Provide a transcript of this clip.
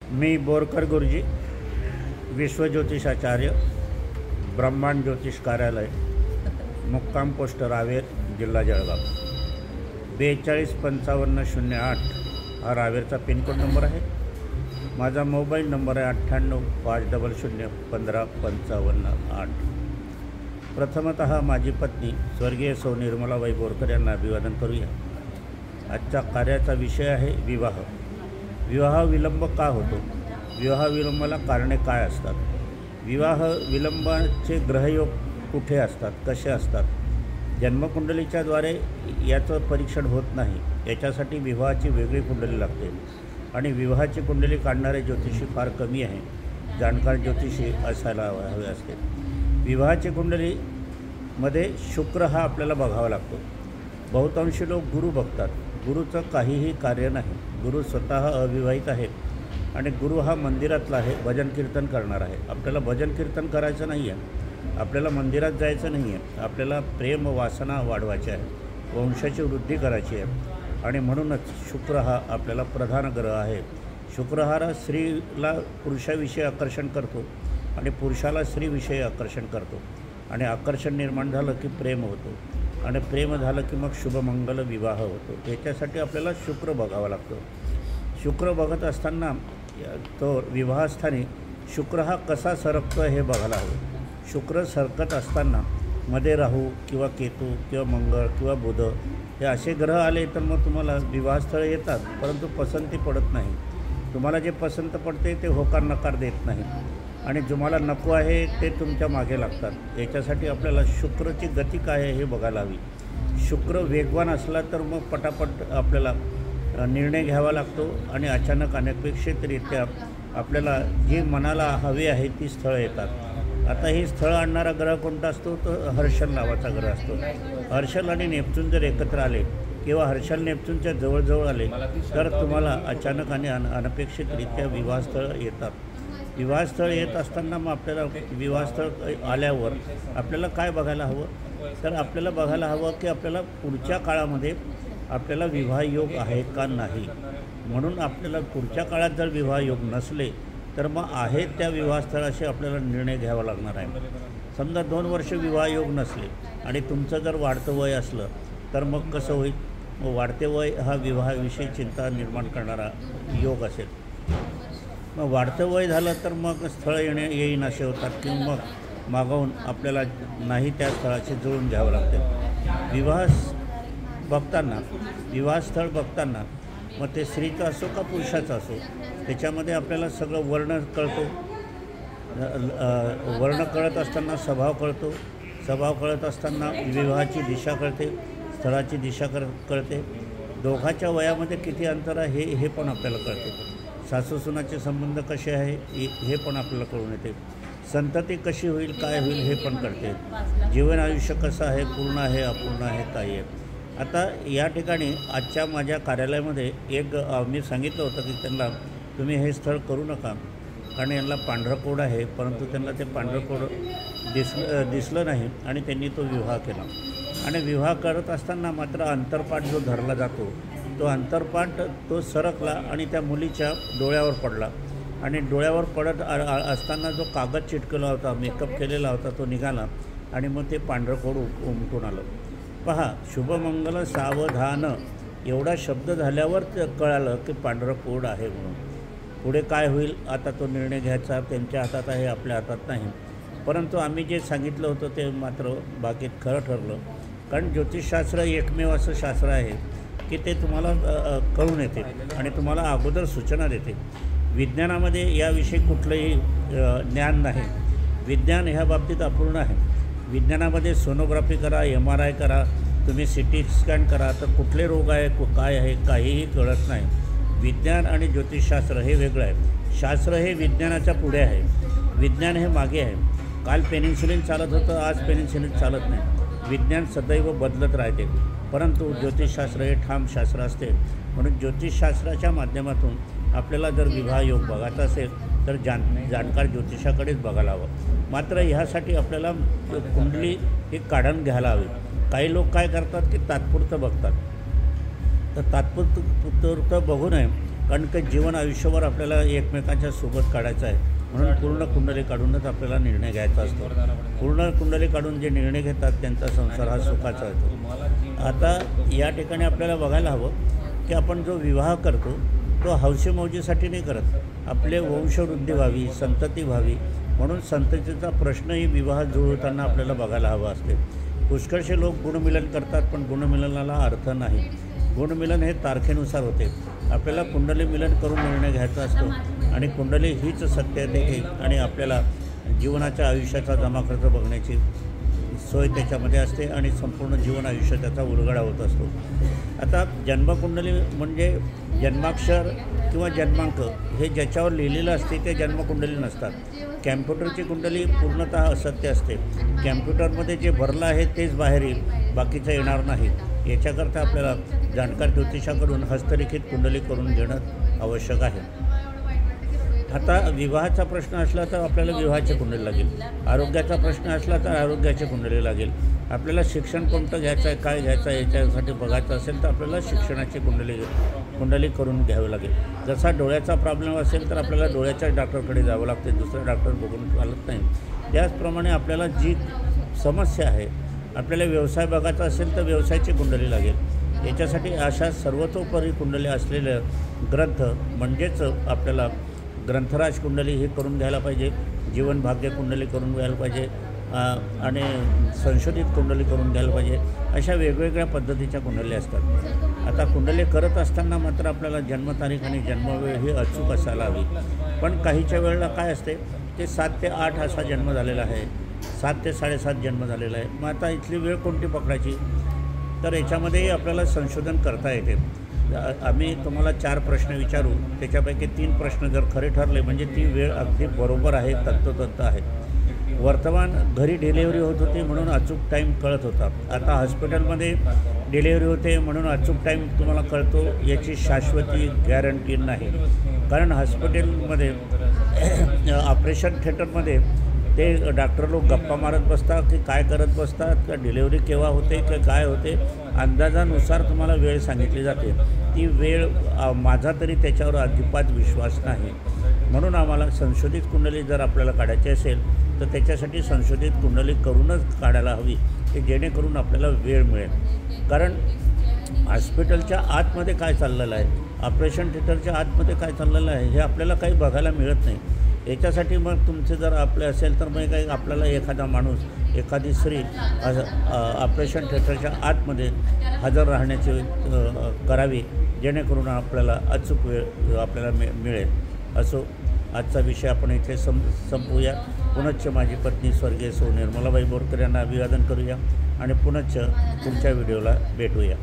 मी बोरकर गुरुजी, विश्वज्योतिषाचार्य, ब्रह्मांड ज्योतिष कार्यालय, मुक्काम पोस्ट रावेर, जिल्हा जळगाव. 425508 हा रावेरचा पिनकोड नंबर आहे. माझा मोबाईल नंबर आहे 9850015558. प्रथमतः माझी पत्नी स्वर्गीय सौ निर्मलाबाई बोरकर यांना अभिवादन करूया. आजच्या कार्याचा विषय आहे विवाह. विवाह विलंब का होतो? विवाह विलंबाला कारणे काय असतात? विवाह विलंबाचे ग्रहयोग कुठे असतात, कसे असतात? जन्मकुंडलीच्याद्वारे याचं परीक्षण होत नाही. याच्यासाठी विवाहाची वेगळी कुंडली लागते आणि विवाहाची कुंडली काढणारे ज्योतिषी फार कमी आहे. जाणकार ज्योतिषी असायला हवे असते. विवाहाची कुंडलीमध्ये शुक्र हा आपल्याला बघावा लागतो. बहुतांशी लोक गुरु बघतात. गुरुचं काहीही कार्य नाही. गुरु स्वतः अविवाहित आहे आणि गुरु हा मंदिरातला आहे, भजन कीर्तन करणार आहे. आपल्याला भजन कीर्तन करायचं नाही आहे, आपल्याला मंदिरात जायचं नाही आहे. आपल्याला प्रेम वासना वाढवायची आहे, वंशाची वृद्धी करायची आहे आणि म्हणूनच शुक्र हा आपल्याला प्रधान ग्रह आहे. शुक्र हा स्त्रीला पुरुषाविषयी आकर्षण करतो आणि पुरुषाला स्त्रीविषयी आकर्षण करतो आणि आकर्षण निर्माण झालं की प्रेम होतो आणि प्रेम झालं की मग शुभमंगल विवाह होतो. याच्यासाठी आपल्याला शुक्र बघावा लागतो. शुक्र बघत असताना तो विवाहस्थानी शुक्र हा कसा सरकतो हे बघायला हवं. शुक्र सरकत असताना मध्ये राहू किंवा केतू किंवा मंगळ किंवा बुध हे असे ग्रह आले तर मग तुम्हाला विवाहस्थळ येतात, परंतु पसंती पडत नाही. तुम्हाला जे पसंत पडते ते होकार नकार देत नाही आणि तुम्हाला नको आहे ते तुमच्या मागे लागतात. याच्यासाठी आपल्याला शुक्रची गती काय आहे हे बघायला हवी. शुक्र वेगवान असला तर मग पटापट आपल्याला निर्णय घ्यावा लागतो आणि अचानक अनपेक्षितरित्या आपल्याला जी मनाला हवी आहे ती स्थळं येतात. आता ही स्थळं आणणारा ग्रह कोणता असतो? तर हर्षल नावाचा ग्रह असतो. हर्षल आणि नेपच्यून जर एकत्र आले किंवा हर्षल नेपच्यूनच्या जवळजवळ आले तर तुम्हाला अचानक आणि अनपेक्षितरित्या विवाहस्थळ येतात. विवाहस्थळ येत असताना मग आपल्याला विवाहस्थळ आल्यावर आपल्याला काय बघायला हवं? तर आपल्याला बघायला हवं की आपल्याला पुढच्या काळामध्ये आपल्याला विवाहयोग आहे का नाही. म्हणून आपल्याला पुढच्या काळात जर विवाहयोग नसले तर मग आहे त्या विवाहस्थळाशी आपल्याला निर्णय घ्यावा लागणार आहे. समजा 2 वर्ष विवाहयोग नसले आणि तुमचं जर वाढतं वय असलं तर मग कसं होईल? मग वाढते वय हा विवाहाविषयी चिंता निर्माण करणारा योग असेल. मग वाढतं वय झालं तर मग स्थळ येईन असे होतात किंवा मग मागवून आपल्याला नाही त्या स्थळाशी जुळून घ्यावं लागते. विवाहस्थळ बघताना मग ते स्त्रीचं असो का पुरुषाचं असो त्याच्यामध्ये आपल्याला सगळं वर्ण कळतो. वर्ण कळत असताना स्वभाव कळतो. स्वभाव कळत असताना विवाहाची दिशा कळते, स्थळाची दिशा कळते. दोघांच्या वयामध्ये किती अंतर आहे हे पण आपल्याला कळते. सासूसुनाचे संबंध कसे आहे हे पण आपल्याला कळून येते. संतती कशी होईल, काय होईल हे पण कळते. जीवन आयुष्य कसं आहे, पूर्ण आहे, अपूर्ण आहे, काय आहे. आता या ठिकाणी आजच्या माझ्या कार्यालयामध्ये मी सांगितलं होतं की त्यांना तुम्ही हे स्थळ करू नका कारण यांना पांढरं कोड आहे, परंतु त्यांना ते पांढरं कोड दिसलं नाही आणि त्यांनी तो विवाह केला. आणि विवाह करत असताना मात्र अंतरपाठ जो धरला जातो तो अंतरपाठ तो सरकला आणि त्या मुलीच्या डोळ्यावर पडला आणि डोळ्यावर पडत असताना जो कागद चिटकला होता, मेकअप केलेला होता, तो निघाला आणि मग ते पांढरं कोड उमटून आलं. पहा, शुभमंगल सावधान एवढा शब्द झाल्यावर कळालं की पांढरं कोड आहे म्हणून. पुढे काय होईल आता तो निर्णय घ्यायचा त्यांच्या हातात आहे, आपल्या हातात नाही. परंतु आम्ही जे सांगितलं होतं ते मात्र बाकीत खरं ठरलं. कारण ज्योतिषशास्त्र एकमेव असं शास्त्र आहे की ते तुम्हाला कळून येते आणि तुम्हाला अगोदर सूचना देते. विज्ञानामध्ये याविषयी कुठलंही ज्ञान नाही. विज्ञान ह्या बाबतीत अपूर्ण आहे. विज्ञानामध्ये सोनोग्राफी करा, MRI करा, तुम्ही CT स्कॅन करा, तर कुठले रोग आहे काय आहे काहीही कळत नाही. विज्ञान आणि ज्योतिषशास्त्र हे वेगळं आहे. शास्त्र हे विज्ञानाच्या पुढे आहे, विज्ञान हे मागे आहे. काल पेनिसिलिन चालत होतं, आज पेनिसिलिन चालत नाही. विज्ञान सदैव बदलत राहते, परंतु ज्योतिषशास्त्र हे ठाम शास्त्र असते. म्हणून ज्योतिषशास्त्राच्या माध्यमातून आपल्याला जर विवाहयोग बघायचा असेल तर जाणकार ज्योतिषाकडेच बघायला हवं. मात्र ह्यासाठी आपल्याला कुंडली ही काढून घ्यायला हवी. काही लोक काय करतात की तात्पुरतं बघतात. तर तात्पुरतं बघू नये. कारण की जीवन आयुष्यभर आपल्याला एकमेकांच्या सोबत काढायचं आहे, म्हणून पूर्ण कुंडली काढूनच आपल्याला निर्णय घ्यायचा असतो. पूर्ण कुंडली काढून जे निर्णय घेतात त्यांचा संसार हा सुखाचा होतो. आता या ठिकाणी आपल्याला बघायला हवं की आपण जो विवाह करतो तो हौसेमौजीसाठी नाही करत, आपले वंशवृद्धी व्हावी, संतती व्हावी, म्हणून संततीचा प्रश्नही विवाह जुळवताना आपल्याला बघायला हवा असते. पुष्कळसे लोक गुणमिलन करतात, पण गुणमिलनाला अर्थ नाही. गुणमिलन हे तारखेनुसार होते. आपल्याला कुंडली मिलन करून निर्णय घ्यायचा असतो आणि कुंडली हीच सत्य देते आणि आपल्याला जीवनाच्या आयुष्याचा जमाखर्च बघण्याची सोय त्याच्यामध्ये असते आणि संपूर्ण जीवन आयुष्य त्याचा उलगडा होत असतो. आता जन्मकुंडली म्हणजे जन्माक्षर किंवा जन्मांक हे ज्याच्यावर लिहिलेलं असते ते जन्मकुंडली नसतात. कॅम्प्युटरची कुंडली पूर्णतः असत्य असते. कॅम्प्युटरमध्ये जे भरलं आहे तेच बाहेर येईल, बाकीचं येणार नाही. याच्याकरता आपल्याला जाणकार ज्योतिषाकडून हस्तलिखित कुंडली करून घेणं आवश्यक आहे. आता विवाहाचा प्रश्न असला तर आपल्याला विवाहाची कुंडली लागेल, आरोग्याचा प्रश्न असला तर आरोग्याची कुंडली लागेल. आपल्याला शिक्षण कोणतं घ्यायचं आहे, काय घ्यायचं आहे याच्यासाठी बघायचं असेल तर आपल्याला शिक्षणाची कुंडली करून घ्यावी लागेल. जसा डोळ्याचा प्रॉब्लेम असेल तर आपल्याला डोळ्याच्या डॉक्टरकडे जावं लागते, दुसऱ्या डॉक्टर बघून चालत नाही. त्याचप्रमाणे आपल्याला जी समस्या आहे, आपल्याला व्यवसाय बघायचा असेल तर व्यवसायाची कुंडली लागेल. याच्यासाठी अशा सर्वतोपरी कुंडली असलेले ग्रंथ म्हणजेच आपल्याला ग्रंथराज कुंडली हे करून घ्यायला पाहिजे, जीवन भाग्य कुंडली करून घ्यायला पाहिजे आणि संशोधित कुंडली करून घ्यायला पाहिजे. अशा वेगवेगळ्या पद्धतीच्या कुंडली असतात. आता कुंडली करत असताना मात्र आपल्याला जन्मतारीख आणि जन्मवेळ ही अचूक असायला हवी. पण काहीच्या वेळेला काय असते ते 7 ते 8 असा जन्म झालेला आहे, 7 ते 7.5 जन्म झालेला आहे. मग आता इथली वेळ कोणती पकडायची, तर याच्यामध्येही आपल्याला संशोधन करता येते. आम्ही तुम्हाला 4 प्रश्न विचारू, त्याच्यापैकी 3 प्रश्न जर खरे ठरले म्हणजे ती वेळ अगदी बरोबर आहे, तंतोतंत आहे. वर्तमान घरी डिलेवरी होत होती म्हणून अचूक टाईम कळत होता. आता हॉस्पिटलमध्ये डिलेवरी होते म्हणून अचूक टाईम तुम्हाला कळतो याची शाश्वती गॅरंटी नाही. कारण हॉस्पिटलमध्ये ऑपरेशन थिएटरमध्ये ते डॉक्टर लोक गप्पा मारत बसतात की काय करत बसतात, का डिलेवरी केव्हा होते की काय होते, अंदाजानुसार तुम्हाला वेळ सांगितली जाते. ती वेळ माझा तरी त्याच्यावर अजिबात विश्वास नाही. म्हणून आम्हाला संशोधित कुंडली जर आपल्याला काढायची असेल तर त्याच्यासाठी संशोधित कुंडली करूनच काढायला हवी, की जेणेकरून आपल्याला वेळ मिळेल. कारण हॉस्पिटलच्या आतमध्ये काय चाललेलं आहे, ऑपरेशन थिएटरच्या आतमध्ये काय चाललेलं आहे हे आपल्याला काही बघायला मिळत नाही. याच्यासाठी मग तुमचे जर आपले असेल तर मग काही आपल्याला एखादा माणूस, एखादी स्त्री ऑपरेशन थिएटरच्या आतमध्ये हजर राहण्याची करावी, जेणेकरून आपल्याला अचूक वेळ आपल्याला मिळेल. असो, आजचा विषय आपण इथे संपवूया. पुनश्च माझी पत्नी स्वर्गीय सौ निर्मलाबाई बोरकर यांना अभिवादन करूया आणि पुनश्च पुढच्या व्हिडिओला भेटूया.